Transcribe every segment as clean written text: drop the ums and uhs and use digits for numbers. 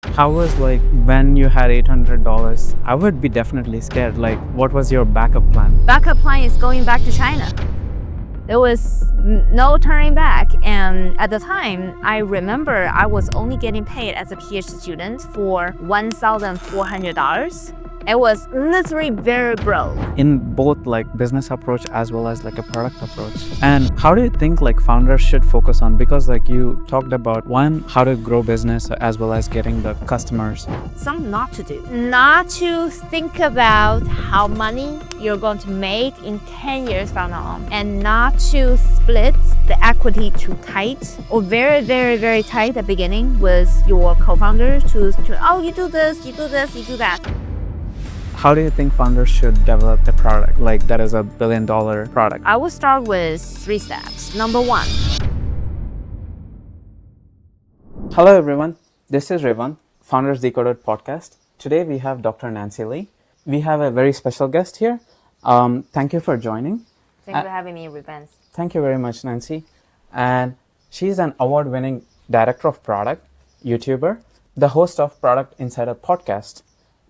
How was like when you had $800? I would be definitely scared. Like, what was your backup plan? Backup plan is going back to China. There was no turning back, and at the time, I remember I was only getting paid as a PhD student for $1,400. It was literally very broke. In both like business approach as well as like a product approach. And how do you think like founders should focus on? Because like you talked about one, how to grow business as well as getting the customers. Something not to do. Not to think about how money you're going to make in 10 years from now on, and not to split the equity too tight or very, very, very tight at the beginning with your co-founder to oh, you do this, you do this, you do that. How do you think founders should develop a product like that is a $1 billion product? I will start with 3 steps. Number 1. Hello everyone, this is Revan, Founders Decoded podcast. Today we have Dr. Nancy Lee. We have a very special guest here. Thank you for joining. Thank you for having me, Revan. Thank you very much, Nancy. And she's an award-winning director of product, YouTuber, the host of Product Insider podcast.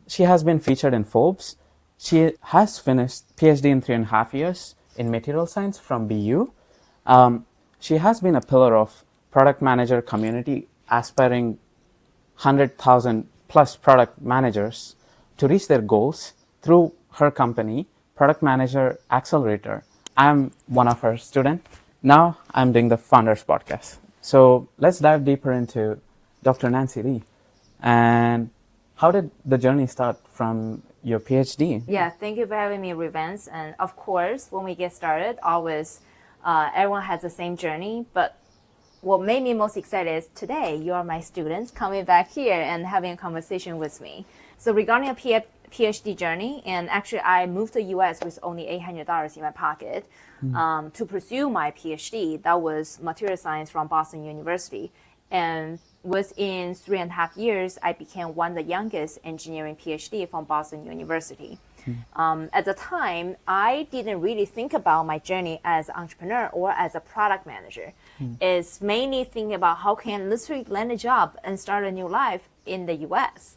She has been featured in Forbes. She has finished PhD in 3.5 years in material science from BU. She has been a pillar of product manager community, aspiring 100,000 plus product managers to reach their goals through her company, Product Manager Accelerator. I'm one of her students. Now I'm doing the Founders podcast. So let's dive deeper into Dr. Nancy Lee. And how did the journey start from your PhD? Yeah, thank you for having me, Revance. And of course, when we get started, always everyone has the same journey. But what made me most excited is today you are my students coming back here and having a conversation with me. So regarding a PhD journey, and actually I moved to the US with only $800 in my pocket to pursue my PhD. That was material science from Boston University. And within 3.5 years, I became one of the youngest engineering PhD from Boston University. At the time, I didn't really think about my journey as an entrepreneur or as a product manager. It's mainly thinking about how can I literally land a job and start a new life in the US.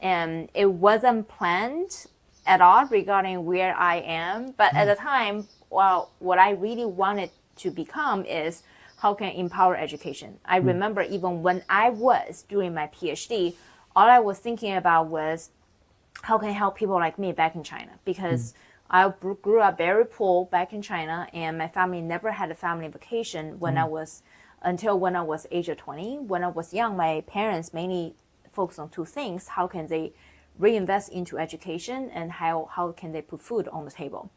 And it wasn't planned at all regarding where I am. But at the time, well, what I really wanted to become is how can I empower education? I remember even when I was doing my PhD, all I was thinking about was how can I help people like me back in China? Because I grew up very poor back in China, and my family never had a family vacation until when I was age of 20. When I was young, my parents mainly focused on 2 things. How can they reinvest into education, and how can they put food on the table?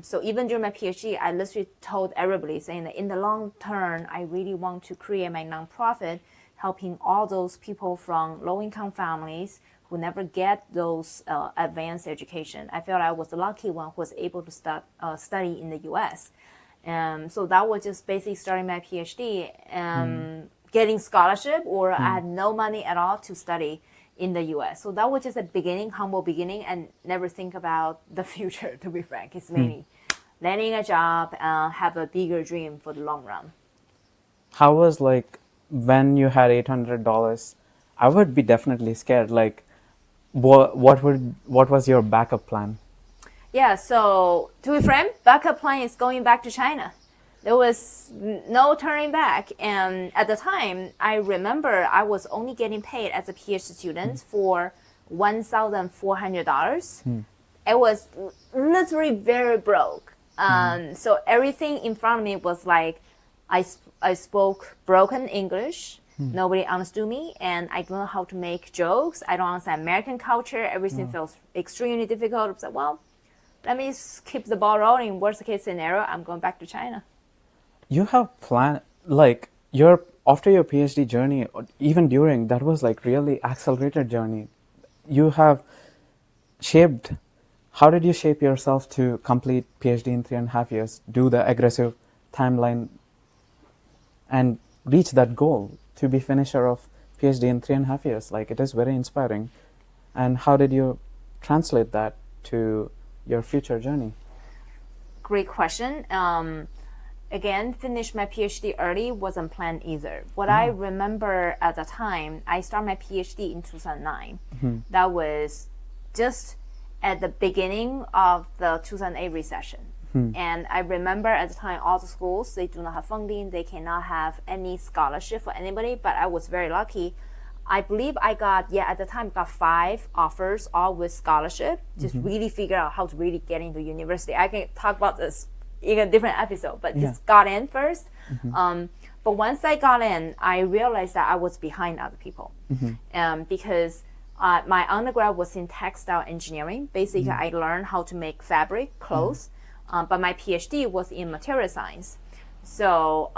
So even during my PhD, I literally told everybody saying that in the long term, I really want to create my nonprofit, helping all those people from low-income families who never get those advanced education. I felt I was the lucky one who was able to study in the US. So that was just basically starting my PhD, getting scholarship, or I had no money at all to study in the US. So that was just a beginning, humble beginning, and never think about the future, to be frank. It's mainly landing a job, have a bigger dream for the long run. How was like when you had $800? I would be definitely scared. Like, what was your backup plan? Yeah, so to be frank, backup plan is going back to China. There was no turning back. And at the time, I remember I was only getting paid as a PhD student for $1,400. It was literally very broke. So everything in front of me was like, I spoke broken English. Nobody understood me, and I don't know how to make jokes. I don't understand American culture. Everything feels extremely difficult. I said, well, let me keep the ball rolling. Worst case scenario, I'm going back to China. You have planned like after your PhD journey, or even during, that was like really accelerated journey. You have shaped. How did you shape yourself to complete PhD in 3.5 years, do the aggressive timeline, and reach that goal to be finisher of PhD in 3.5 years? Like, it is very inspiring. And how did you translate that to your future journey? Great question. again, finish my PhD early wasn't planned either. What I remember at the time, I started my PhD in 2009. That was just at the beginning of the 2008 recession. And I remember at the time, all the schools, they do not have funding. They cannot have any scholarship for anybody, but I was very lucky. I believe I got 5 offers, all with scholarship. Just really figure out how to really get into university. I can talk about this in a different episode, but just got in first. But once I got in, I realized that I was behind other people. Because my undergrad was in textile engineering. Basically, I learned how to make fabric, clothes. But my PhD was in material science. So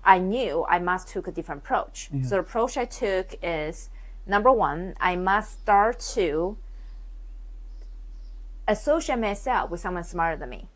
I knew I must take a different approach. So the approach I took is, number one, I must start to associate myself with someone smarter than me.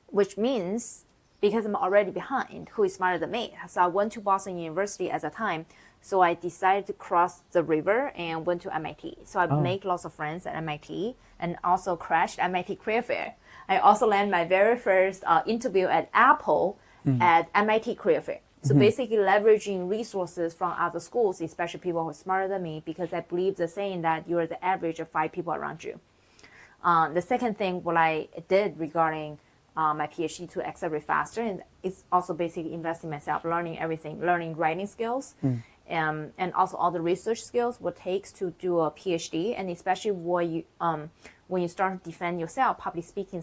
Which means, because I'm already behind, who is smarter than me? So I went to Boston University at the time. So I decided to cross the river and went to MIT. So I made lots of friends at MIT and also crashed MIT Career Fair. I also landed my very first interview at Apple at MIT Career Fair. So basically leveraging resources from other schools, especially people who are smarter than me, because I believe the saying that you're the average of 5 people around you. The second thing what I did regarding my PhD to accelerate faster, and it's also basically investing in myself, learning everything, learning writing skills, and also all the research skills what it takes to do a PhD, and especially when you start to defend yourself, public speaking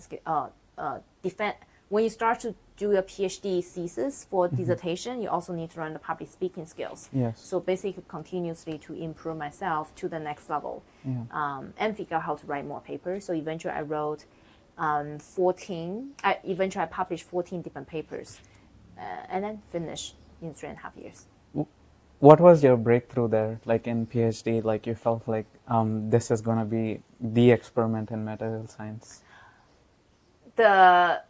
when you start to do a PhD thesis for dissertation, you also need to learn the public speaking skills. So basically continuously to improve myself to the next level and figure out how to write more papers. So eventually I wrote eventually I published 14 different papers and then finished in 3.5 years. What was your breakthrough there, like in PhD, like you felt like this is going to be the experiment in material science? The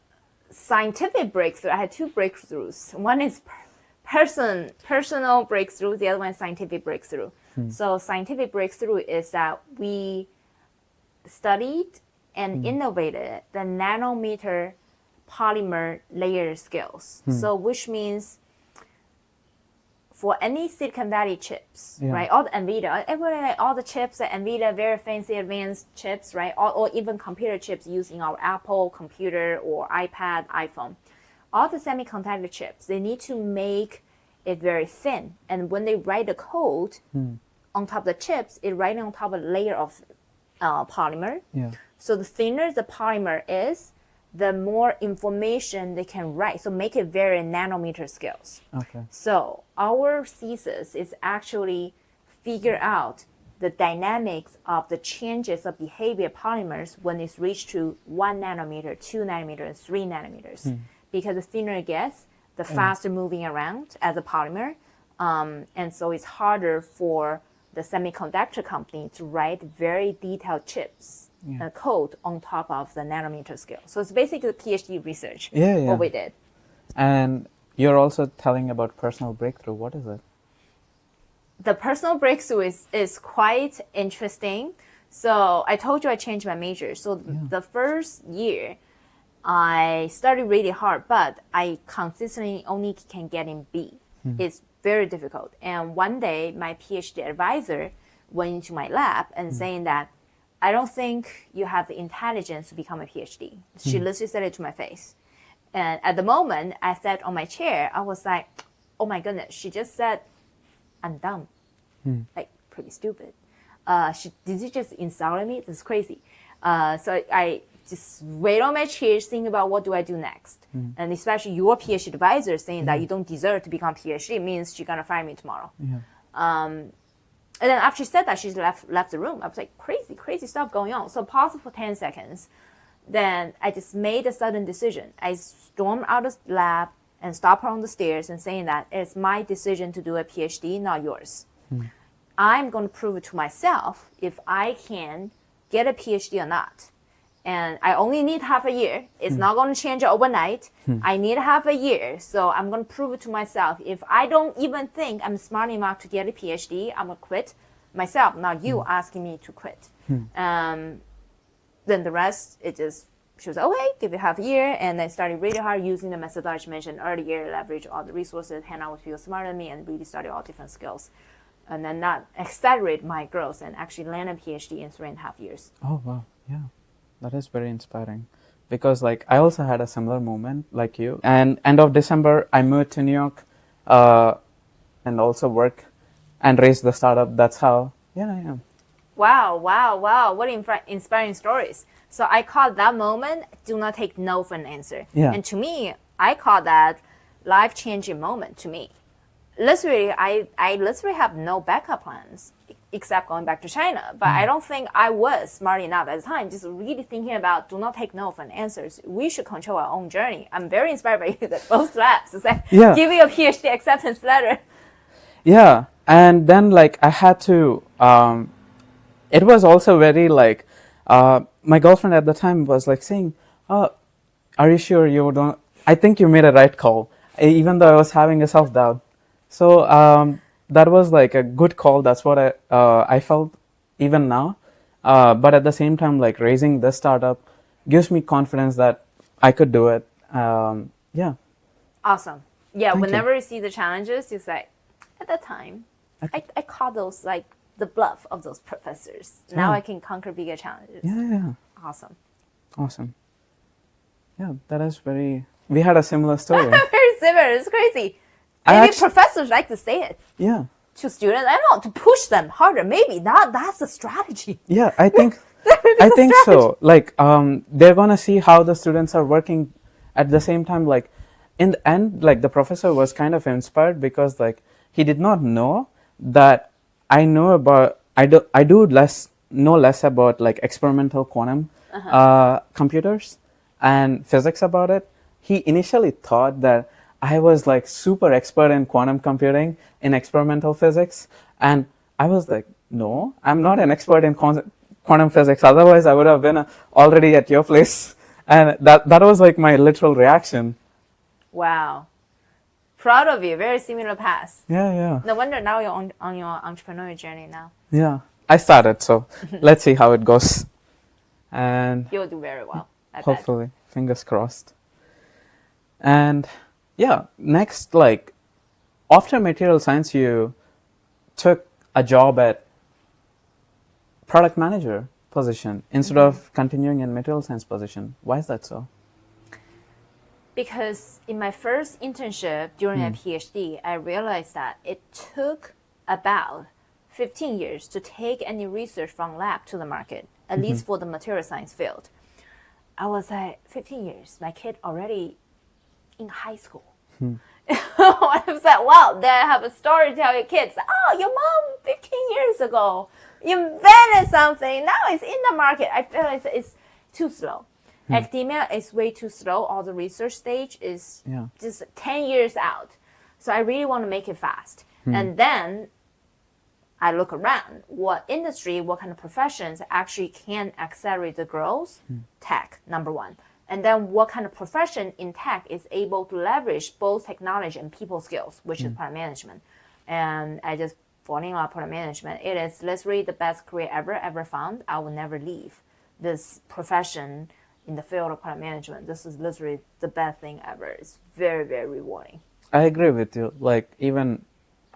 scientific breakthrough, I had 2 breakthroughs. One is personal breakthrough, the other one is scientific breakthrough. So scientific breakthrough is that we studied and innovated the nanometer polymer layer skills. So which means for any Silicon Valley chips, right? All the NVIDIA, everybody, all the chips at NVIDIA, very fancy advanced chips, right? Or even computer chips using our Apple computer or iPad, iPhone. All the semiconductor chips, they need to make it very thin. And when they write the code on top of the chips, it writes on top of a layer of polymer. So the thinner the polymer is, the more information they can write. So make it very nanometer scales. So our thesis is actually figure out the dynamics of the changes of behavior polymers when it's reached to 1 nanometer, 2 nanometers, and 3 nanometers. Because the thinner it gets, the faster moving around as a polymer. And so it's harder for the semiconductor company to write very detailed chips. Code on top of the nanometer scale. So it's basically PhD research, what we did. And you're also telling about personal breakthrough. What is it? The personal breakthrough is quite interesting. So I told you I changed my major. So the first year, I studied really hard, but I consistently only can get in B. It's very difficult. And one day, my PhD advisor went into my lab and saying that, I don't think you have the intelligence to become a PhD. She literally said it to my face. And at the moment, I sat on my chair, I was like, oh my goodness, she just said, I'm dumb. Like, pretty stupid. Did you just insult me? This is crazy. So I just wait on my chair, think about what do I do next. And especially your PhD advisor saying that you don't deserve to become PhD means she's going to fire me tomorrow. And then after she said that, she left the room. I was like, crazy stuff going on. So paused for 10 seconds. Then I just made a sudden decision. I stormed out of the lab and stopped her on the stairs and saying that it's my decision to do a PhD, not yours. I'm going to prove it to myself if I can get a PhD or not. And I only need half a year. It's not going to change overnight. I need half a year. So I'm going to prove it to myself. If I don't even think I'm smart enough to get a PhD, I'm going to quit myself. Not you asking me to quit. Then the rest, it just she was like, okay, give it half a year. And I started really hard using the methodology mentioned earlier, leverage all the resources, hang out with people smarter than me, and really study all different skills. And then that accelerate my growth and actually land a PhD in 3.5 years. Oh, wow. Yeah. That is very inspiring. Because like I also had a similar moment like you. And end of December, I moved to New York and also work and raise the startup. That's how, yeah, I am. Wow. What inspiring stories. So I call that moment, do not take no for an answer. Yeah. And to me, I call that life-changing moment to me. Literally, I literally have no backup plans except going back to China. But I don't think I was smart enough at the time, just really thinking about do not take no for an answers. We should control our own journey. I'm very inspired by you that both labs say, give you a PhD acceptance letter. Yeah. And then like I had to, it was also very like, my girlfriend at the time was like saying, are you sure you don't, I think you made a right call, even though I was having a self-doubt. So that was like a good call. That's what I felt even now. But at the same time, like raising this startup gives me confidence that I could do it. Yeah. Awesome. Yeah, Thank whenever you see the challenges, it's like, at that time, I call those like the bluff of those professors. Now I can conquer bigger challenges. Yeah. Awesome. Yeah, that is we had a similar story. Very similar. It's crazy. Maybe professors like to say it. Yeah. To students, I don't know, to push them harder. Maybe that's the strategy. Yeah, I think so. Like they're gonna see how the students are working at the same time. Like in the end, like the professor was kind of inspired because like he did not know that I know about I know less about like experimental quantum computers and physics about it. He initially thought that I was like super expert in quantum computing in experimental physics, and I was like, no, I'm not an expert in quantum physics. Otherwise, I would have been already at your place. And that was like my literal reaction. Wow. Proud of you. Very similar path. Yeah. No wonder now you're on your entrepreneurial journey now. Yeah. I started, so let's see how it goes. And you'll do very well. Hopefully. Fingers crossed. And yeah, next, like after material science, you took a job at product manager position instead of continuing in material science position. Why is that so? Because in my first internship during a PhD, I realized that it took about 15 years to take any research from lab to the market, at least for the material science field. I was like, 15 years, my kid already in high school. I was like, wow, then I have a story to tell your kids. Oh, your mom 15 years ago invented something. Now it's in the market. I feel like it's too slow. Academia is way too slow. All the research stage is just 10 years out. So I really want to make it fast. And then I look around what industry, what kind of professions actually can accelerate the growth. Tech, number one. And then what kind of profession in tech is able to leverage both technology and people skills, which is product management. And I just fall in love with product management. It is literally the best career ever found. I will never leave this profession in the field of product management. This is literally the best thing ever. It's very, very rewarding. I agree with you. Like even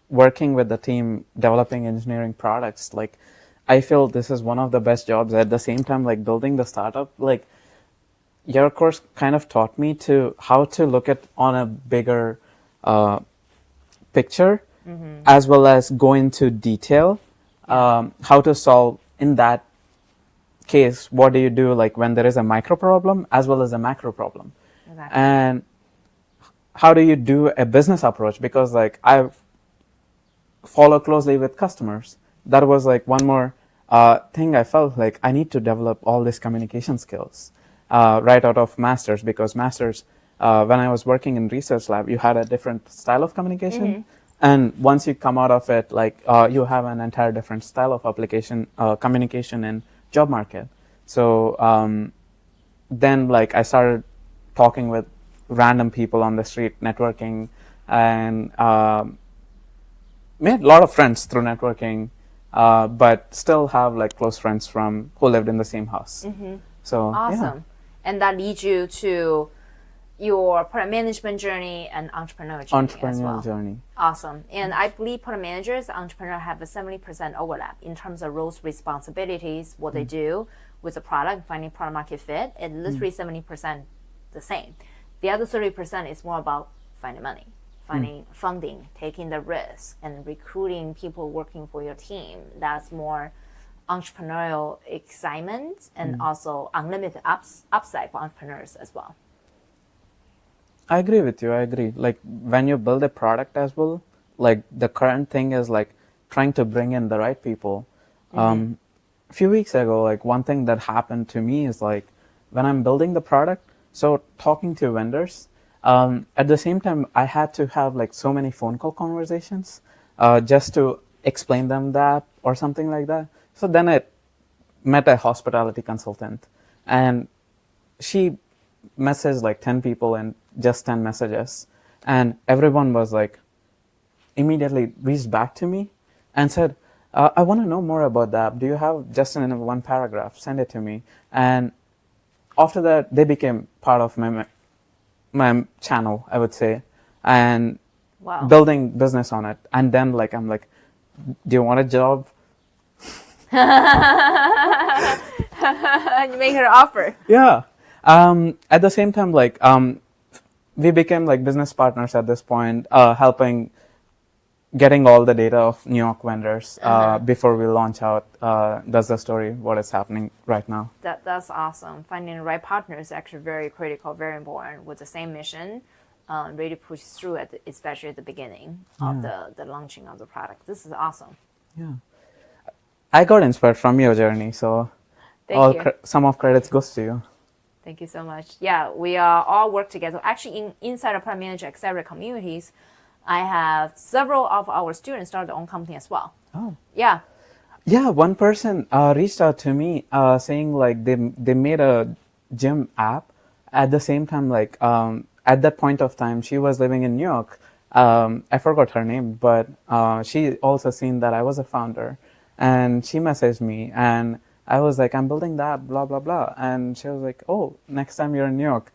working with the team, developing engineering products, like I feel this is one of the best jobs. At the same time, like building the startup, like your course kind of taught me to how to look at on a bigger picture, as well as go into detail, how to solve in that case. What do you do like when there is a micro problem as well as a macro problem? Exactly. And how do you do a business approach? Because like I follow closely with customers. That was like one more thing I felt like I need to develop all these communication skills right out of masters, because masters, when I was working in research lab, you had a different style of communication. And once you come out of it, like you have an entire different style of application, communication in job market. So then like I started talking with random people on the street, networking, and made a lot of friends through networking, but still have like close friends from who lived in the same house. So awesome. And that leads you to your product management journey and entrepreneur journey as well. Journey. Awesome. And I believe product managers and entrepreneur have a 70% overlap in terms of roles, responsibilities, what they do with the product, finding product market fit, and literally 70% the same. The other 30% is more about finding money, finding funding, taking the risk, and recruiting people working for your team. That's more entrepreneurial excitement and also unlimited upside for entrepreneurs as well. I agree with you. I agree. Like when you build a product as well, like the current thing is like trying to bring in the right people. A few weeks ago, like one thing that happened to me is like when I'm building the product, so talking to vendors, at the same time, I had to have like so many phone call conversations just to explain them that or something like that. So then I met a hospitality consultant and she messaged like 10 people in just 10 messages. And everyone was like, immediately reached back to me and said, I want to know more about that. Do you have just in one paragraph? Send it to me. And after that, they became part of my channel, I would say, and building business on it. And then like, I'm like, do you want a job? You make her an offer. Yeah. At the same time, like, we became like business partners at this point, helping getting all the data of New York vendors before we launch out. That's the story, what is happening right now. That's awesome. Finding the right partner is actually very critical, very important with the same mission, really push through it, especially at the beginning of the launching of the product. This is awesome. Yeah. I got inspired from your journey, so some of credits goes to you. Thank you so much. Yeah, we all work together. Actually, inside of Product Manager Accelerator communities, I have several of our students start their own company as well. Oh. Yeah. Yeah, one person reached out to me saying like they made a gym app. At the same time, like at that point of time, she was living in New York. I forgot her name, but she also seen that I was a founder. And she messaged me and I was like, I'm building that, blah, blah, blah. And she was like, oh, next time you're in New York,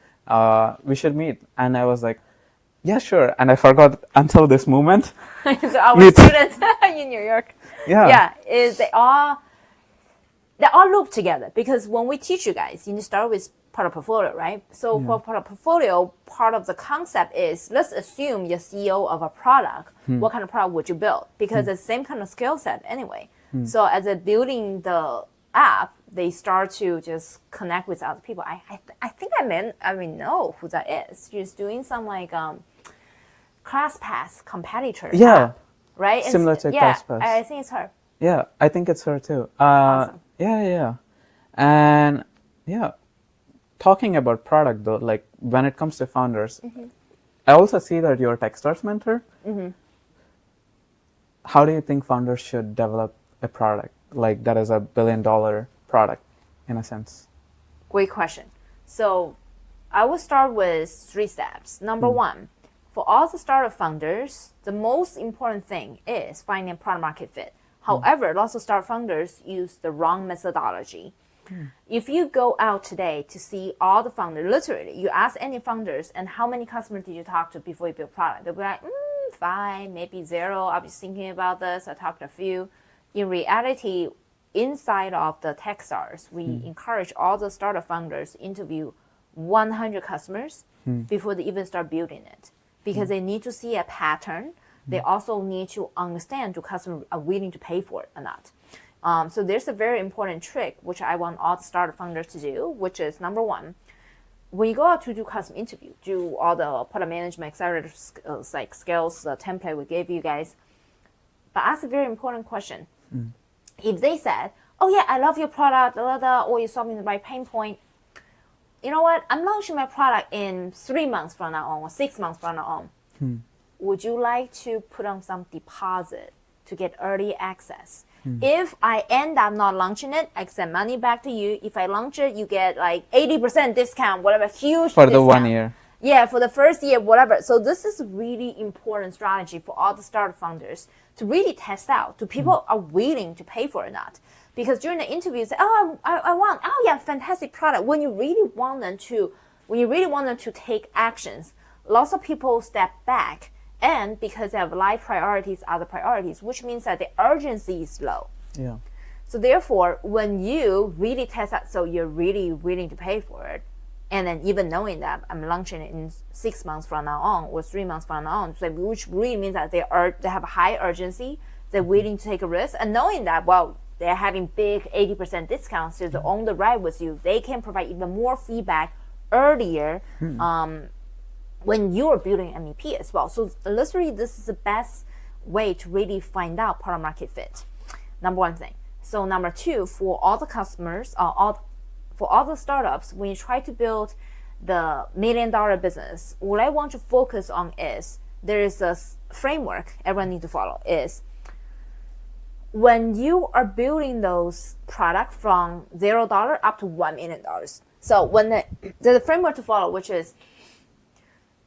we should meet. And I was like, yeah, sure. And I forgot until this moment. So our students in New York. Yeah. Yeah, they all loop together because when we teach you guys, you need to start with product portfolio, right? So for product portfolio, part of the concept is, let's assume you're CEO of a product. What kind of product would you build? Because it's the same kind of skill set anyway. So as they're building the app, they start to just connect with other people. I think I know who that is. She's doing some like ClassPass competitor. Yeah. App, right? Similar to ClassPass. I think it's her. Yeah, I think it's her too. Awesome. Yeah. And yeah, talking about product though, like when it comes to founders, I also see that you're a Techstars mentor. How do you think founders should develop a product like that is $1 billion product in a sense? Great question. So I will start with 3 steps. Number 1, for all the startup founders, the most important thing is finding product market fit. However, lots of startup founders use the wrong methodology. If you go out today to see all the founders, literally, you ask any founders, and how many customers did you talk to before you build product? They'll be like, 5, maybe 0. I was thinking about this. I talked to a few. In reality, inside of the Techstars, we encourage all the startup founders to interview 100 customers before they even start building it, because they need to see a pattern. They also need to understand do customers are willing to pay for it or not. So there's a very important trick which I want all the startup founders to do, which is number 1, when you go out to do custom interview, do all the product management accelerator like skills, the template we gave you guys, but ask a very important question. If they said, oh yeah, I love your product, or you're solving the right pain point, you know what, I'm launching my product in 3 months from now on or 6 months from now on. Would you like to put on some deposit to get early access? If I end up not launching it, I send money back to you. If I launch it, you get like 80% discount, whatever, huge for discount. the 1 year. Yeah, for the first year, whatever. So this is really important strategy for all the startup founders to really test out, do people are willing to pay for it or not? Because during the interview, you say, oh, I want, oh yeah, fantastic product. When you really want them to take actions, lots of people step back, and because they have life priorities, other priorities, which means that the urgency is low. Yeah. So therefore, when you really test out, so you're really willing to pay for it, and then even knowing that I'm launching it in 6 months from now on or 3 months from now on, so which really means that they have a high urgency, they're willing to take a risk, and knowing that, well, they're having big 80% discounts, so they own the ride with you, they can provide even more feedback earlier when you're building MVP as well. So literally, this is the best way to really find out product market fit. Number one thing. So number two, for all the customers, for all the startups, when you try to build the $1 million business, what I want to focus on is there is a framework everyone needs to follow. Is when you are building those products from $0 up to $1 million. So when there's a framework to follow, which is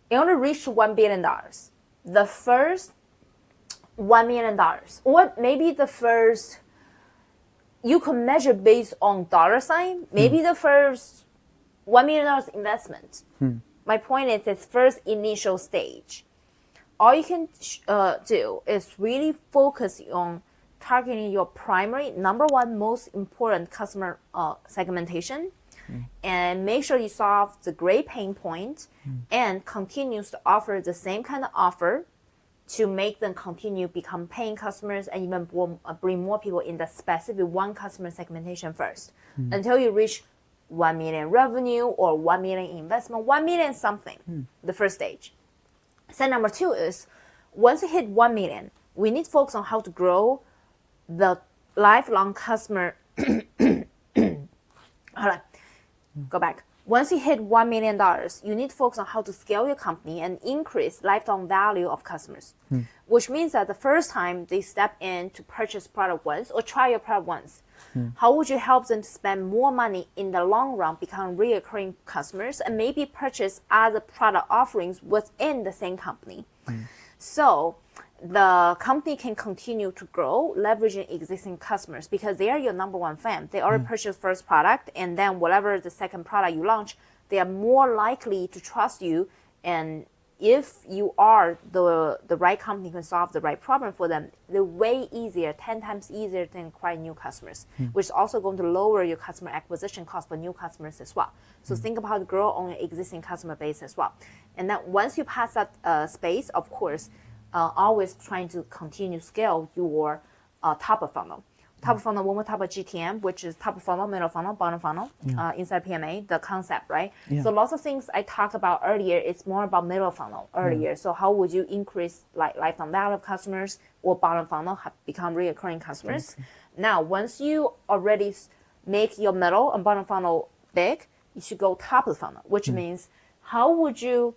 in order to reach $1 billion, the first $1 million, or maybe the first, you can measure based on dollar sign, maybe the first $1 million investment. My point is this first initial stage. All you can do is really focus on targeting your primary, number one, most important customer segmentation, and make sure you solve the great pain point and continues to offer the same kind of offer to make them continue become paying customers and even bring more people in the specific one customer segmentation first until you reach 1 million revenue or 1 million investment, 1 million something, the first stage. Step number two is once you hit 1 million, we need to focus on how to grow the lifelong customer. Hold on. Go back. Once you hit $1 million, you need to focus on how to scale your company and increase lifetime value of customers, which means that the first time they step in to purchase product once or try your product once, how would you help them to spend more money in the long run, become recurring customers, and maybe purchase other product offerings within the same company? So the company can continue to grow, leveraging existing customers because they are your number one fan. They already purchased first product, and then whatever the second product you launch, they are more likely to trust you. And if you are the right company can solve the right problem for them, they're way easier, 10 times easier than acquiring new customers, which is also going to lower your customer acquisition cost for new customers as well. So think about how to grow on your existing customer base as well. And then once you pass that space, of course, always trying to continue scale your top of funnel. Top of funnel, when we talk about GTM, which is top of funnel, middle funnel, bottom funnel, inside PMA, the concept, right? So lots of things I talked about earlier, it's more about middle funnel earlier. So how would you increase lifetime value of customers, or bottom funnel, become recurring customers? Now, once you already make your middle and bottom funnel big, you should go top of the funnel, which means how would you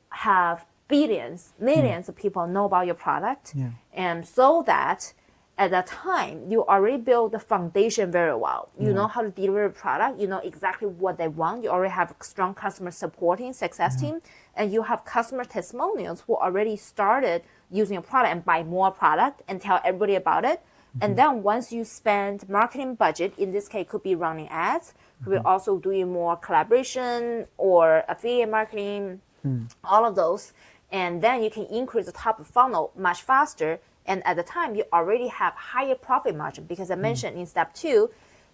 have billions, millions of people know about your product, and so that at that time you already build the foundation very well. You know how to deliver a product, you know exactly what they want, you already have a strong customer supporting success team, and you have customer testimonials who already started using your product and buy more product and tell everybody about it. And then once you spend marketing budget, in this case could be running ads, could be also doing more collaboration or affiliate marketing, all of those. And then you can increase the top of funnel much faster. And at the time, you already have higher profit margin because I mentioned in step 2,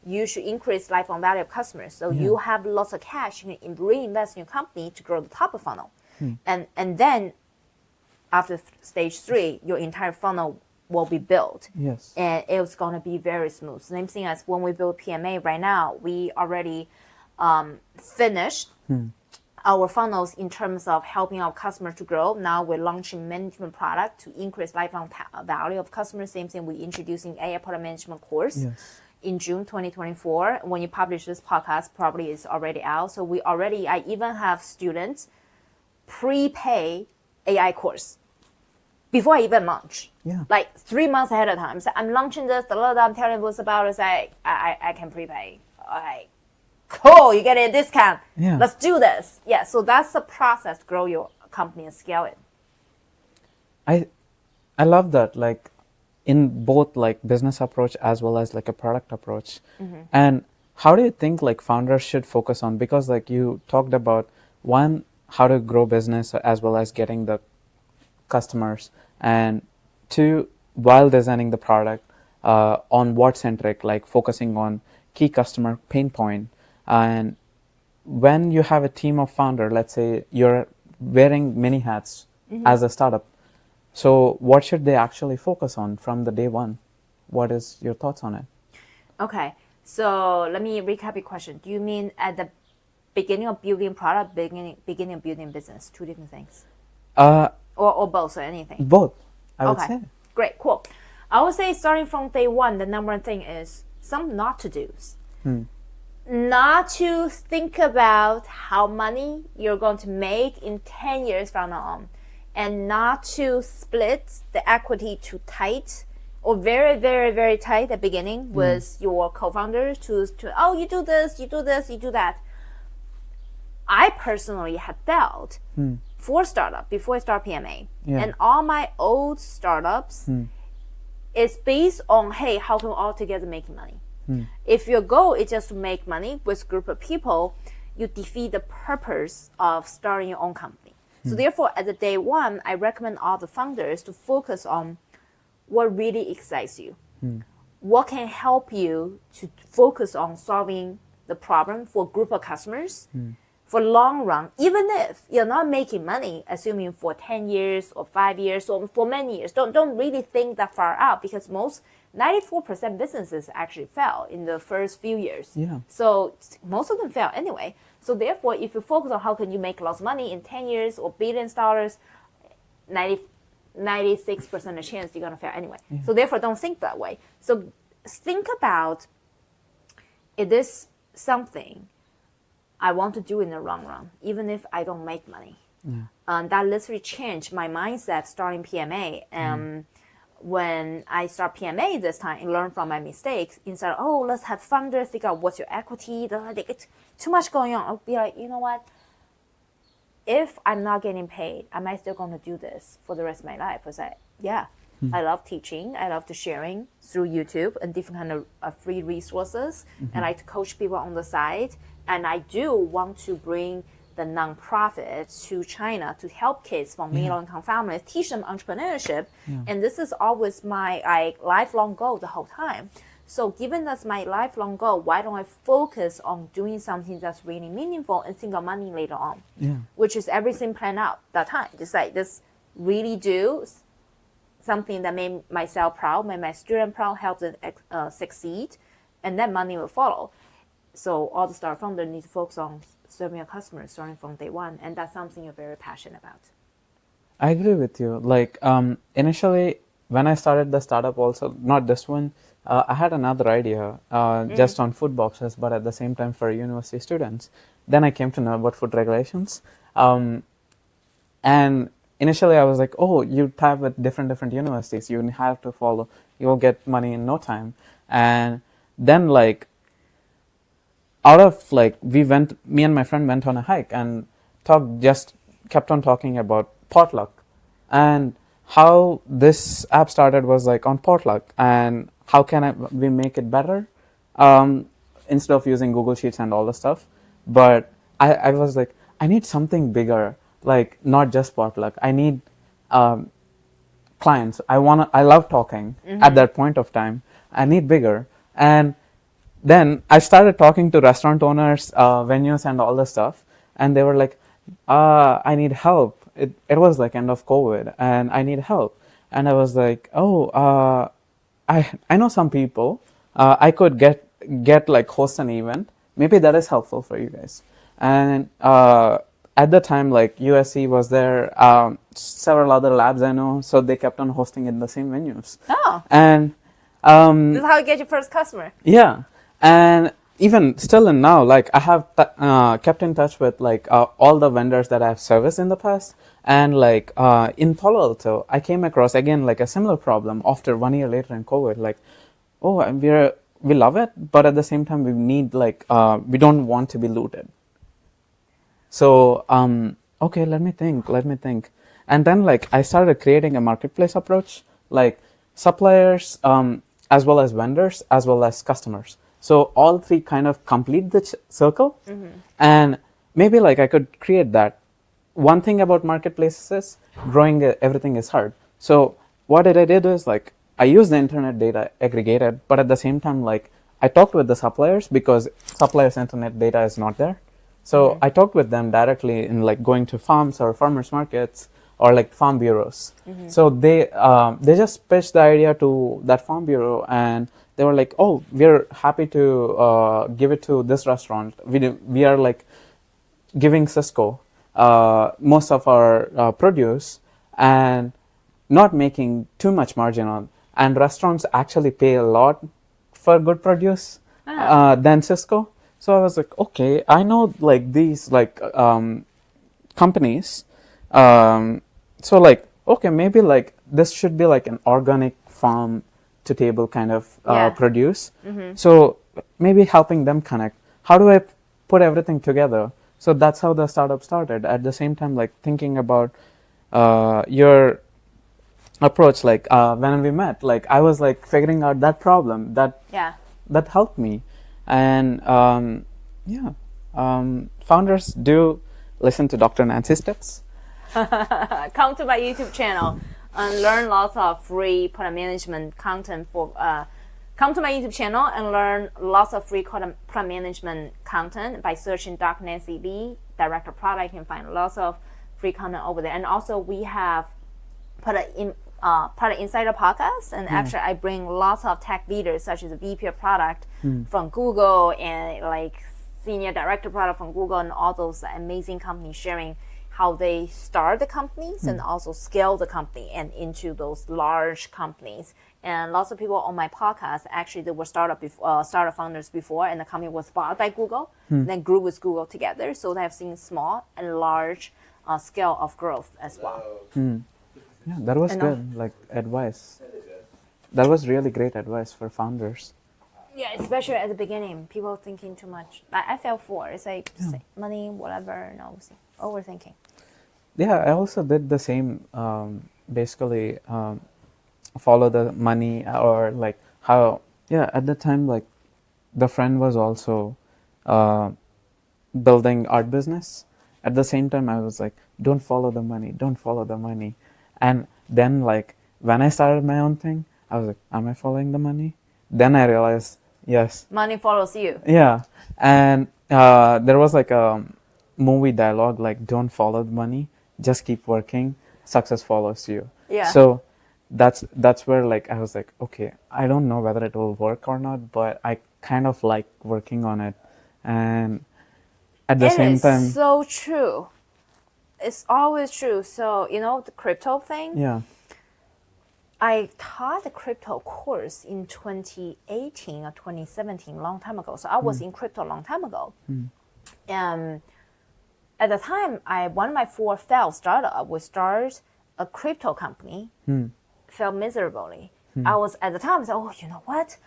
you should increase lifetime value of customers. So you have lots of cash you can reinvest in your company to grow the top of funnel. And then after stage 3, your entire funnel will be built. Yes. And it's going to be very smooth. Same thing as when we build PMA right now, we already finished our funnels in terms of helping our customers to grow. Now we're launching management product to increase lifetime value of customers. Same thing, we're introducing AI product management course in June 2024. When you publish this podcast, probably it's already out. So I even have students prepay AI course before I even launch. Like 3 months ahead of time. So I'm launching this, I'm telling what's about it. I can prepay. Alright. Cool, you get a discount. Let's do this. So that's the process to grow your company and scale it. I love that. Like, in both like business approach as well as like a product approach. And how do you think like founders should focus on? Because like you talked about one, how to grow business as well as getting the customers, and two, while designing the product, on what centric, like focusing on key customer pain point. And when you have a team of founder, let's say you're wearing many hats as a startup, so what should they actually focus on from the day one? What is your thoughts on it? Okay, so let me recap your question. Do you mean at the beginning of building product, beginning of building business? Two different things. Or both or anything? Both, I would Okay, say. great, cool. I would say starting from day one, the number one thing is some not to do's. Not to think about how money you're going to make in 10 years from now on, and not to split the equity too tight or very, very, very tight at the beginning with your co-founders to oh, you do this, you do this, you do that. I personally had failed for startup before I start PMA. And all my old startups is based on, hey, how can we all together make money? If your goal is just to make money with a group of people, you defeat the purpose of starting your own company. So therefore, at the day one, I recommend all the founders to focus on what really excites you. What can help you to focus on solving the problem for a group of customers for long run, even if you're not making money, assuming for 10 years or 5 years or for many years. Don't really think that far out, because 94% businesses actually fail in the first few years. Yeah. So most of them fail anyway. So therefore, if you focus on how can you make lots of money in 10 years or billions of dollars, 96% of chance you're going to fail anyway. So therefore, don't think that way. So think about, is this something I want to do in the long run, even if I don't make money? That literally changed my mindset starting PMA. When I start PMA this time and learn from my mistakes, instead of, oh, let's have founders figure out what's your equity, it's too much going on. I'll be like, you know what? If I'm not getting paid, am I still going to do this for the rest of my life? I was like, yeah, I love teaching. I love to sharing through YouTube and different kind of free resources. And I like to coach people on the side. And I do want to bring the nonprofit to China to help kids from middle-income families, teach them entrepreneurship. And this is always my lifelong goal the whole time. So given that's my lifelong goal, why don't I focus on doing something that's really meaningful and think of money later on? Which is everything planned out that time. Just like this, really do something that made myself proud, made my student proud, help them succeed, and then money will follow. So all the startup founders need to focus on serving your customers starting from day one, and that's something you're very passionate about. I agree with you. Like initially, when I started the startup, also not this one, I had another idea just on food boxes, but at the same time for university students. Then I came to know about food regulations, and initially I was like, oh, you type with different universities, you have to follow, you'll get money in no time. And then like out of like me and my friend went on a hike and kept on talking about potluck, and how this app started was like on potluck, and how can we make it better instead of using Google Sheets and all the stuff. But I was like, I need something bigger, like not just potluck. I need clients. I love talking at that point of time. I need bigger. And then I started talking to restaurant owners, venues, and all the stuff, and they were like, I need help. It was like end of COVID, and I need help. And I was like, oh, I know some people. I could get like host an event. Maybe that is helpful for you guys. And at the time, like USC was there, several other labs I know, so they kept on hosting in the same venues. Oh. And this is how you get your first customer. Yeah. And even still and now, like I have kept in touch with like all the vendors that I've serviced in the past. And like in Palo Alto, I came across again like a similar problem after 1 year later in COVID. Like, oh, we love it, but at the same time we need like we don't want to be looted. So let me think. And then like I started creating a marketplace approach. Like suppliers, as well as vendors, as well as customers. So all three kind of complete the circle. And maybe like I could create that. One thing about marketplaces is growing everything is hard. So what I did is like I used the internet data aggregated, but at the same time, like I talked with the suppliers because suppliers' internet data is not there. So I talked with them directly in like going to farms or farmers markets or like farm bureaus. So they just pitched the idea to that farm bureau, and they were like, "Oh, we're happy to give it to this restaurant. We are like giving Cisco most of our produce and not making too much margin on. And restaurants actually pay a lot for good produce than Cisco. So I was like, okay, I know like these like companies. So like, okay, maybe like this should be like an organic farm to table kind of produce. So maybe helping them connect. How do I put everything together? So that's how the startup started. At the same time, like thinking about your approach, like when we met, like I was like figuring out that problem that helped me. And founders do listen to Dr. Nancy's tips. Come to my YouTube channel and learn lots of free product management content for. Come to my YouTube channel and learn lots of free product management content by searching Dr. Nancy Lee, Director of Product. You can find lots of free content over there. And also we have Product Insider podcast, and actually I bring lots of tech leaders such as the VP of Product from Google and like Senior Director of Product from Google and all those amazing companies sharing how they start the companies and also scale the company and into those large companies. And lots of people on my podcast, actually, they were startup founders before, and the company was bought by Google, and then grew with Google together. So they have seen small and large scale of growth as well. Yeah, that was good, like advice. That was really great advice for founders. Yeah, especially at the beginning, people thinking too much. I fell for it's like money, whatever, no, overthinking. Yeah, I also did the same. Basically, follow the money or like how. Yeah, at the time, like the friend was also building art business. At the same time, I was like, don't follow the money, don't follow the money. And then like when I started my own thing, I was like, am I following the money? Then I realized, yes. Money follows you. Yeah. And there was like a movie dialogue, like, don't follow the money, just keep working, success follows you. Yeah. So that's where like I was like, okay, I don't know whether it will work or not, but I kind of like working on it. And at the same time, it's so true. It's always true. So, you know, the crypto thing? yeah. I taught the crypto course in 2018 or 2017, long time ago. So I was in crypto a long time ago. And at the time, one of my 4 failed startup was start a crypto company, failed miserably. I was at the time, I said, oh, you know what?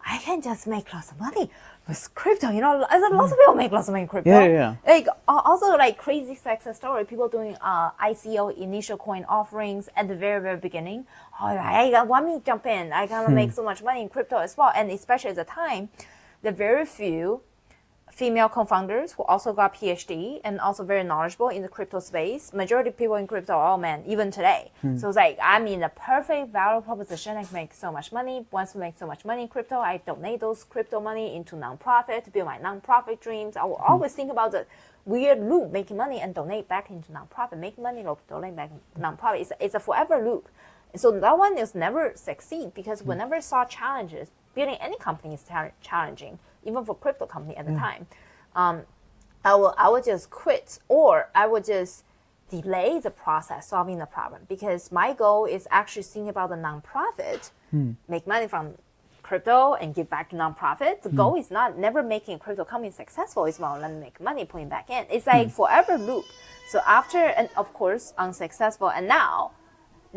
I can just make lots of money with crypto. You know, lots of people make lots of money in crypto. Yeah. Like also like crazy success story. People doing ICO, initial coin offerings at the very, very beginning. Oh, I want me to jump in. I gonna make so much money in crypto as well. And especially at the time, the very few female co-founders who also got PhD and also very knowledgeable in the crypto space. Majority of people in crypto are all men, even today. So it's like, I'm in the perfect value proposition. I can make so much money. Once we make so much money in crypto, I donate those crypto money into nonprofit to build my nonprofit dreams. I will always think about the weird loop, making money and donate back into nonprofit, make money, donate back into nonprofit. It's a forever loop. And so that one is never succeed because whenever I saw challenges, building any company is challenging, even for crypto company at the time. I would just quit, or I would just delay the process solving the problem, because my goal is actually thinking about the nonprofit, make money from crypto and give back to nonprofit. The goal is not never making a crypto company successful. It's about let me make money, putting back in. It's like forever loop. So after, and of course, unsuccessful, and now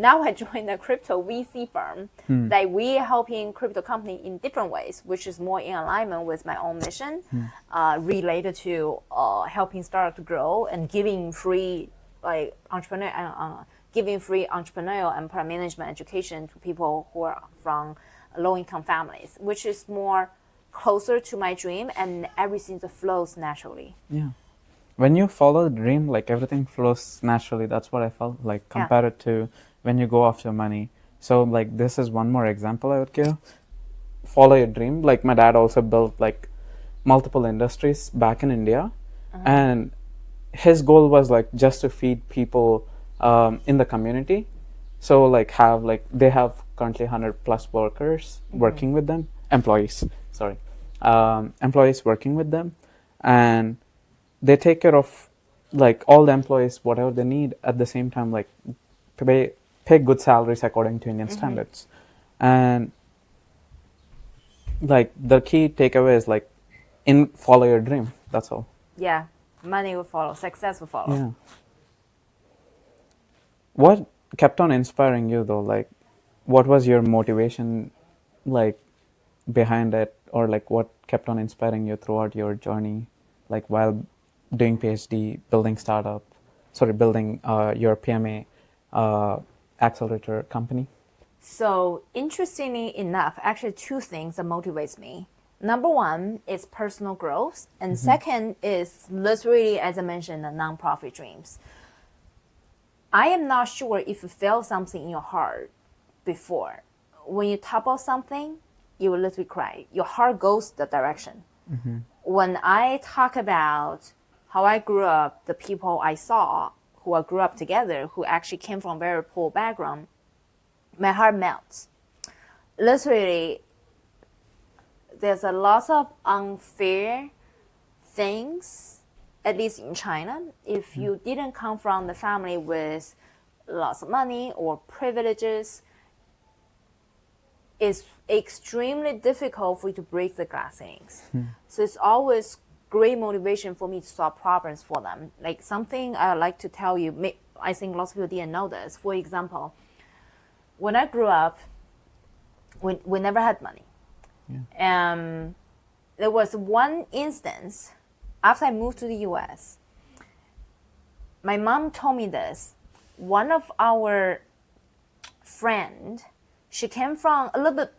I joined a crypto VC firm that we are helping crypto company in different ways, which is more in alignment with my own mission, related to helping startup to grow and giving free, like entrepreneur, giving free entrepreneurial and product management education to people who are from low-income families, which is more closer to my dream, and everything just flows naturally. Yeah. When you follow the dream, like everything flows naturally. That's what I felt like compared to when you go after money. So like this is one more example I would give. Follow your dream. Like my dad also built like multiple industries back in India, and his goal was like just to feed people in the community. So like they have currently 100 plus workers working with them, employees working with them, and they take care of like all the employees whatever they need, at the same time like pay good salaries according to Indian standards. And like the key takeaway is like follow your dream. That's all. Yeah, money will follow, success will follow. Yeah. What kept on inspiring you though? Like, what was your motivation, like, behind it, or like what kept on inspiring you throughout your journey, like while doing PhD, building your PMA accelerator company? So interestingly enough, actually two things that motivates me. Number one is personal growth, and second is literally, as I mentioned, the nonprofit dreams. I am not sure if you felt something in your heart before. When you talk about something, you will literally cry. Your heart goes the direction. When I talk about how I grew up, the people I saw who I grew up together, who actually came from very poor background, my heart melts. Literally, there's a lot of unfair things, at least in China. If you didn't come from the family with lots of money or privileges, it's extremely difficult for you to break the glass ceilings. So it's always great motivation for me to solve problems for them. Like something I like to tell you, I think lots of people didn't know this. For example, when I grew up, we never had money. There was one instance after I moved to the US. My mom told me this. One of our friend, she came from a little bit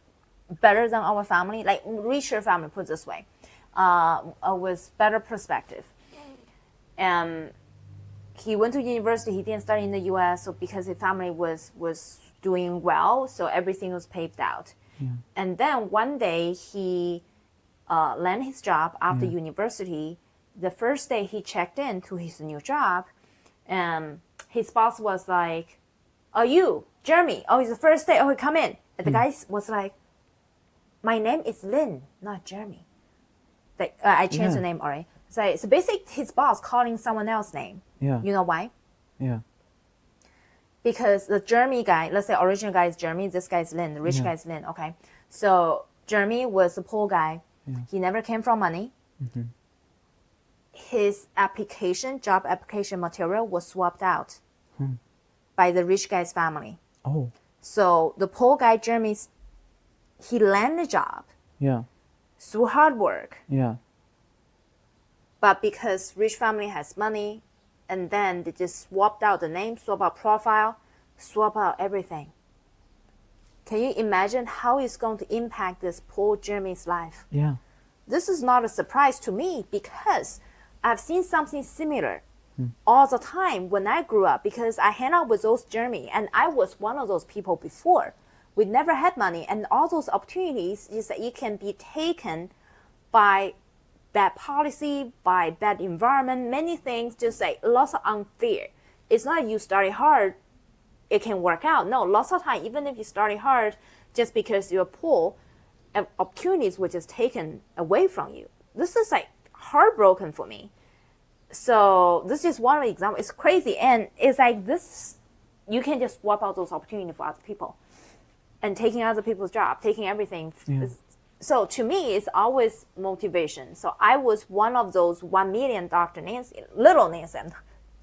better than our family, like richer family, put it this way, with better perspective. He went to university. He didn't study in the US, so because his family was doing well, so everything was paved out. And then one day he landed his job after university. The first day he checked in to his new job, his boss was like, "Oh, you, Jeremy? Oh, it's the first day. Oh, come in." And the guy was like, "My name is Lynn, not Jeremy." I changed the name already. So basically, his boss calling someone else's name. You know why? Because the Jeremy guy, let's say original guy is Jeremy, this guy is Lynn, the rich guy is Lynn, okay? So Jeremy was a poor guy. He never came from money. His job application material was swapped out by the rich guy's family. So the poor guy, Jeremy, he landed a job through hard work. But because rich family has money, and then they just swapped out the name, swap out profile, swap out everything. Can you imagine how it's going to impact this poor Jeremy's life? This is not a surprise to me because I've seen something similar all the time when I grew up, because I hang out with those Jeremy, and I was one of those people before. We never had money, and all those opportunities is that it can be taken by bad policy, by bad environment, many things, just like lots of unfair. It's not you study hard, it can work out. No, lots of time, even if you study hard, just because you're poor, opportunities were just taken away from you. This is like heartbroken for me. So this is one of the examples. It's crazy, and it's like this, you can just swap out those opportunities for other people, and taking other people's job, taking everything. So to me, it's always motivation. So I was one of those 1 million Dr. Nancy, little Nancy,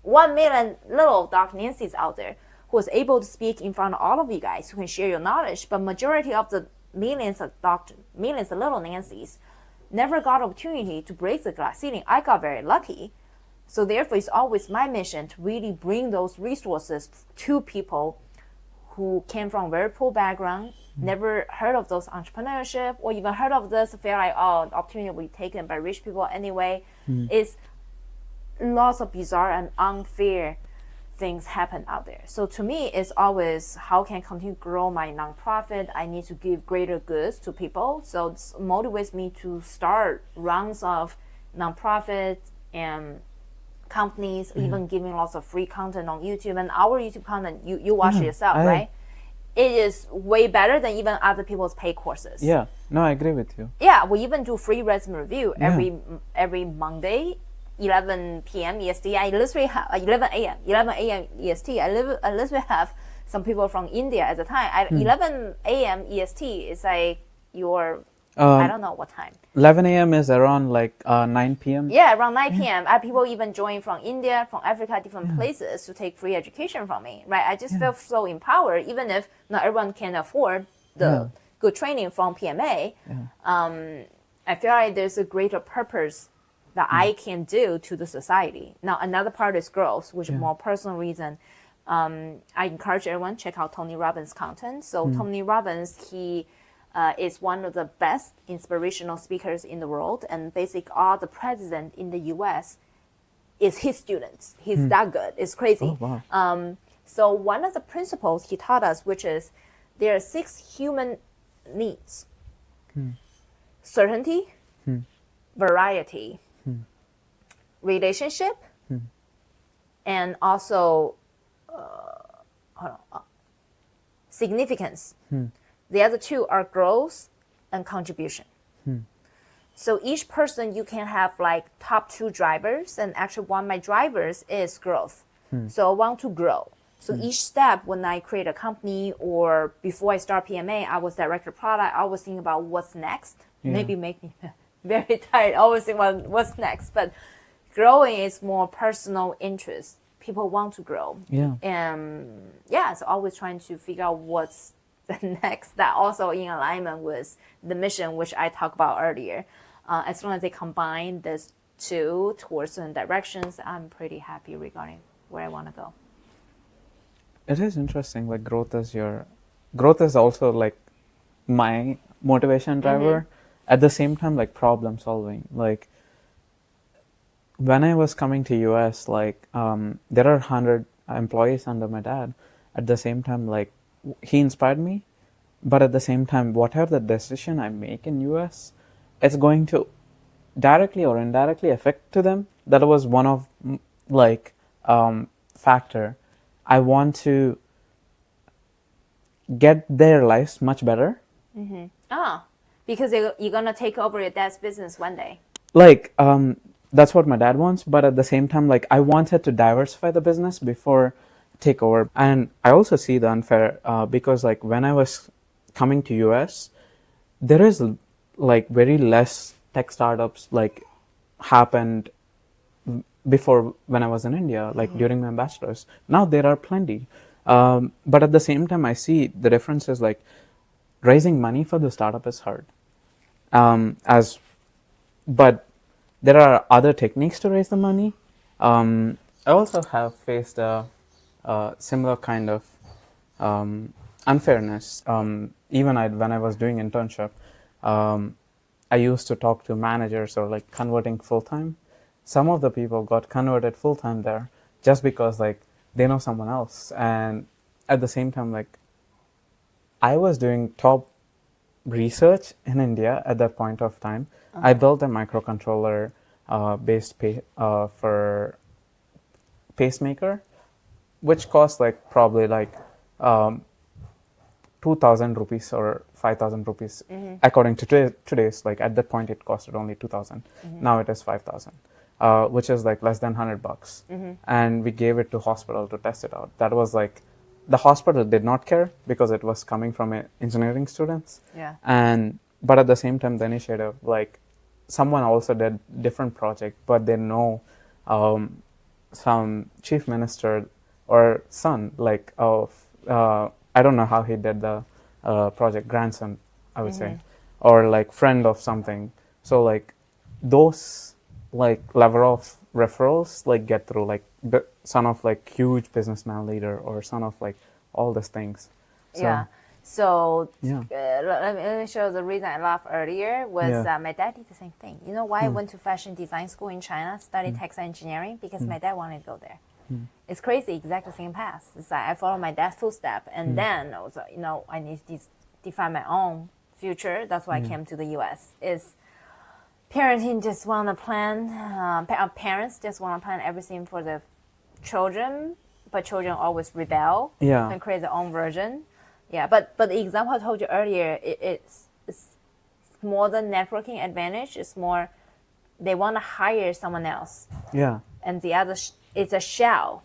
1 million little Dr. Nancy's out there who was able to speak in front of all of you guys who can share your knowledge. But majority of the millions of little Nancy's never got opportunity to break the glass ceiling. I got very lucky, So therefore, it's always my mission to really bring those resources to people who came from very poor background, never heard of those entrepreneurship, or even heard of this, feel like, oh, the opportunity will be taken by rich people anyway. It's lots of bizarre and unfair things happen out there. So to me, it's always how can I continue to grow my nonprofit? I need to give greater goods to people. So it motivates me to start rounds of nonprofit and companies, even giving lots of free content on YouTube. And our YouTube content, you watch it yourself, right? It is way better than even other people's paid courses. Yeah, no, I agree with you. Yeah, we even do free resume review every Monday, 11 p.m. EST. I literally have 11 a.m. EST. I literally have some people from India at the time. At 11 a.m. EST is like your I don't know what time. 11 a.m. is around like 9 p.m. Yeah, around 9 p.m. I have people even join from India, from Africa, different places to take free education from me, right? I just feel so empowered, even if not everyone can afford the good training from PMA. I feel like there's a greater purpose that I can do to the society. Now, another part is growth, which is more personal reason. I encourage everyone check out Tony Robbins' content. So Tony Robbins, he is one of the best inspirational speakers in the world, and basically all the president in the U.S. is his students. He's that good. It's crazy. Oh, wow. So one of the principles he taught us, which is there are 6 human needs: certainty, variety, relationship, and also significance. The other 2 are growth and contribution. So each person, you can have like top 2 drivers, and actually one of my drivers is growth. So I want to grow. So each step, when I create a company or before I start PMA, I was director of product, I always think about what's next. Maybe make me very tired, always think about what's next. But growing is more personal interest. People want to grow. And so always trying to figure out what's the next, that also in alignment with the mission, which I talked about earlier. As long as they combine this 2 towards certain directions, I'm pretty happy regarding where I want to go. It is interesting. Like growth is also like my motivation driver. At the same time, like problem solving. Like when I was coming to US, like there are 100 employees under my dad. At the same time, like he inspired me, but at the same time, whatever the decision I make in US, it's going to directly or indirectly affect to them. That was one of like factor. I want to get their lives much better. Because you're gonna take over your dad's business one day. Like that's what my dad wants, but at the same time, like I wanted to diversify the business before take over. And I also see the unfair because like when I was coming to US, there is like very less tech startups like happened before when I was in India, like during my bachelor's. Now there are plenty. But at the same time, I see the difference is like raising money for the startup is hard. But there are other techniques to raise the money. I also have faced a similar kind of unfairness. Even when I was doing internship, I used to talk to managers or like converting full-time. Some of the people got converted full-time there just because like they know someone else. And at the same time, like I was doing top research in India at that point of time. I built a microcontroller based for pacemaker, which cost like probably like 2,000 rupees or 5,000 rupees according to today's. Like at that point it costed only 2,000. Now it is 5,000, which is like less than $100. And we gave it to hospital to test it out. That was like the hospital did not care because it was coming from engineering students. But at the same time, the initiative, like someone also did different project, but they know some chief minister or son, like of I don't know how he did the project, grandson, I would say, or like friend of something. So like those like level of referrals like get through, like the son of like huge businessman leader or son of like all these things. So, Yeah. So Yeah. let me show the reason I laughed earlier was Yeah. my dad did the same thing. You know why I went to fashion design school in China, studied textile engineering? Because my dad wanted to go there. It's crazy, exact the same path. It's like I followed my dad's footstep, and then I was like, you know, I need to define my own future. That's why I came to the U.S. Is parenting just want to plan, parents just want to plan everything for the children, but children always rebel Yeah. and create their own version. Yeah, but the example I told you earlier, it's more than networking advantage. It's more they want to hire someone else, Yeah. and the other it's a shell.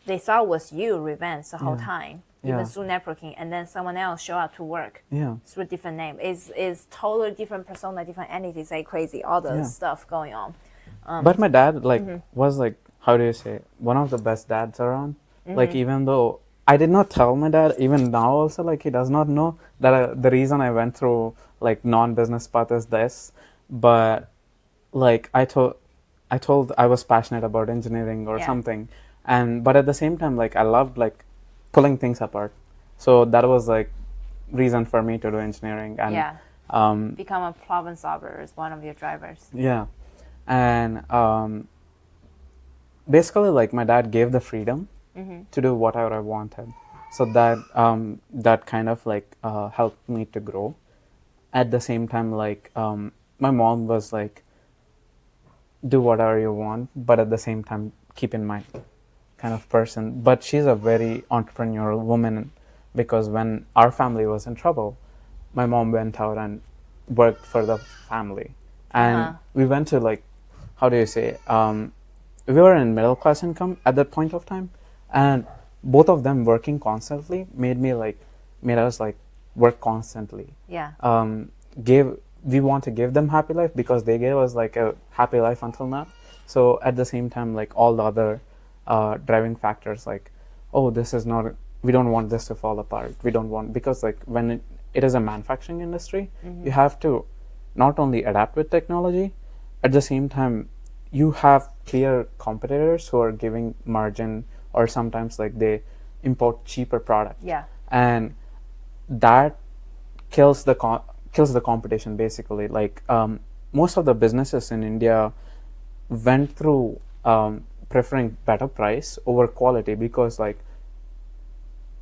They thought was you, revenge the whole time, even Yeah. through networking, and then someone else show up to work Yeah. through different name. Is totally different persona, different entities, like crazy, all the stuff going on. But my dad like was like, how do you say, one of the best dads around. Like even though I did not tell my dad, even now also like he does not know that the reason I went through like non-business path is this, but like I told I was passionate about engineering or something, and but at the same time like I loved like pulling things apart, so that was like reason for me to do engineering. And Become a problem solver is one of your drivers. yeah, and basically like my dad gave the freedom to do whatever I wanted, so that that kind of like helped me to grow. At the same time, like my mom was like, do whatever you want, but at the same time keep in mind kind of person. But she's a very entrepreneurial woman, because when our family was in trouble, my mom went out and worked for the family, and we went to like, how do you say, we were in middle class income at that point of time, and both of them working constantly made us like work constantly. Yeah. We want to give them happy life because they gave us like a happy life until now. So at the same time, like all the other driving factors, like, oh, this is not, we don't want this to fall apart. We don't want, because like when it is a manufacturing industry, you have to not only adapt with technology, at the same time, you have clear competitors who are giving margin, or sometimes like they import cheaper product. Yeah. And that kills the competition basically. Like most of the businesses in India went through preferring better price over quality, because like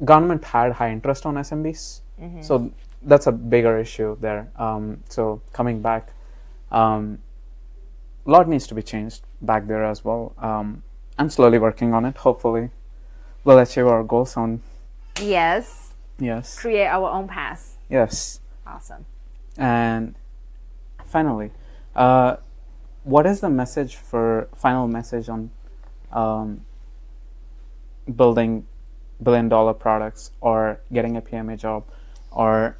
government had high interest on SMBs. So that's a bigger issue there. So coming back, a lot needs to be changed back there as well. I'm slowly working on it. Hopefully we'll achieve our goals on. Yes. Yes. Create our own path. Yes. Awesome. And finally, what is the final message on building billion-dollar products, or getting a PMA job, or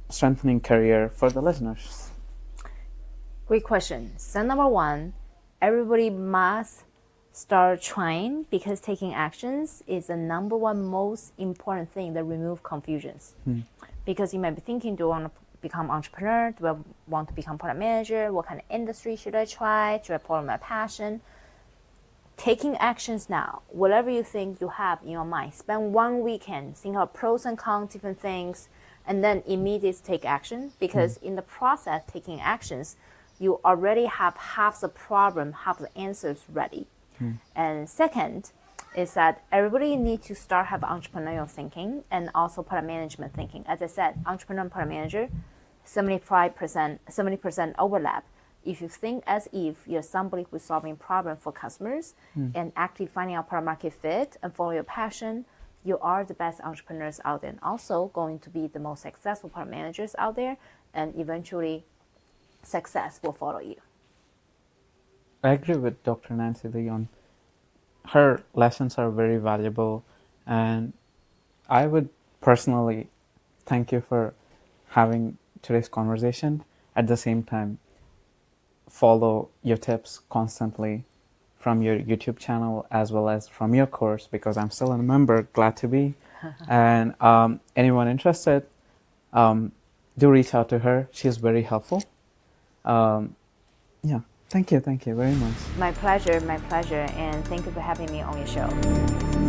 strengthening career for the listeners? Great question. So number one, everybody must start trying, because taking actions is the number one most important thing that remove confusions. Because you might be thinking, do I want to become entrepreneur? Do I want to become product manager? What kind of industry should I try? Should I follow my passion? Taking actions now, whatever you think you have in your mind, spend one weekend, think of pros and cons, different things, and then immediately take action. Because in the process, taking actions, you already have half the problem, half the answers ready. And second is that everybody needs to start have entrepreneurial thinking and also product management thinking. As I said, entrepreneur and product manager, 70% overlap. If you think as if you're somebody who's solving problem for customers and actually finding out product market fit and follow your passion, you are the best entrepreneurs out there, and also going to be the most successful product managers out there, and eventually success will follow you. I agree with Dr. Nancy Leon. Her lessons are very valuable, and I would personally thank you for having today's conversation. At the same time, follow your tips constantly from your YouTube channel as well as from your course, because I'm still a member, glad to be. And anyone interested, do reach out to her. She's very helpful. Yeah. Thank you very much. My pleasure, and thank you for having me on your show.